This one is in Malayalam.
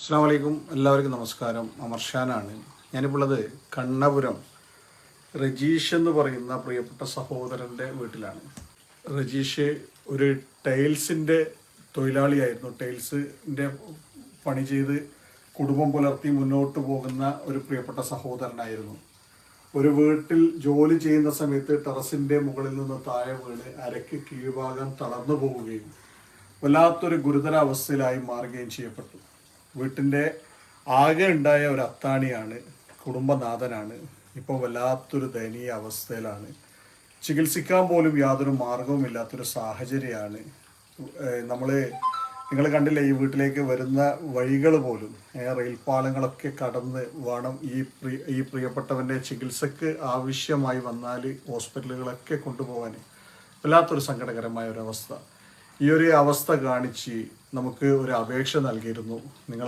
അസ്സാം വലൈക്കും, എല്ലാവർക്കും നമസ്കാരം. അമർഷാനാണ്. ഞാനിപ്പോൾ ഉള്ളത് കണ്ണപുരം റജീഷ് എന്ന് പറയുന്ന പ്രിയപ്പെട്ട സഹോദരൻ്റെ വീട്ടിലാണ്. റജീഷ് ഒരു ടൈൽസിൻ്റെ തൊഴിലാളിയായിരുന്നു. ടൈൽസിൻ്റെ പണി ചെയ്ത് കുടുംബം പുലർത്തി മുന്നോട്ട് പോകുന്ന ഒരു പ്രിയപ്പെട്ട സഹോദരനായിരുന്നു. ഒരു വീട്ടിൽ ജോലി ചെയ്യുന്ന സമയത്ത് ടെറസിൻ്റെ മുകളിൽ നിന്ന് താഴെ വീണ് അരയ്ക്ക് കീഴ്ഭാഗം തളർന്നു പോവുകയും വല്ലാത്തൊരു ഗുരുതരാവസ്ഥയിലായി മാറുകയും ചെയ്യപ്പെട്ടു. വീട്ടിൻ്റെ ആകെ ഉണ്ടായ ഒരു അത്താണിയാണ്, കുടുംബനാഥനാണ്. ഇപ്പോൾ വല്ലാത്തൊരു ദയനീയ അവസ്ഥയിലാണ്. ചികിത്സിക്കാൻ പോലും യാതൊരു മാർഗവുമില്ലാത്തൊരു സാഹചര്യമാണ്. നിങ്ങൾ കണ്ടില്ലേ, ഈ വീട്ടിലേക്ക് വരുന്ന വഴികൾ പോലും റെയിൽപാളങ്ങളൊക്കെ കടന്ന് വേണം ഈ പ്രിയപ്പെട്ടവൻ്റെ ചികിത്സക്ക് ആവശ്യമായി വന്നാൽ ഹോസ്പിറ്റലുകളൊക്കെ കൊണ്ടുപോകാൻ. വല്ലാത്തൊരു സങ്കടകരമായ ഒരവസ്ഥ. ഈ ഒരു അവസ്ഥ കാണിച്ച് നമുക്ക് ഒരു അപേക്ഷ നൽകിയിരുന്നു. നിങ്ങൾ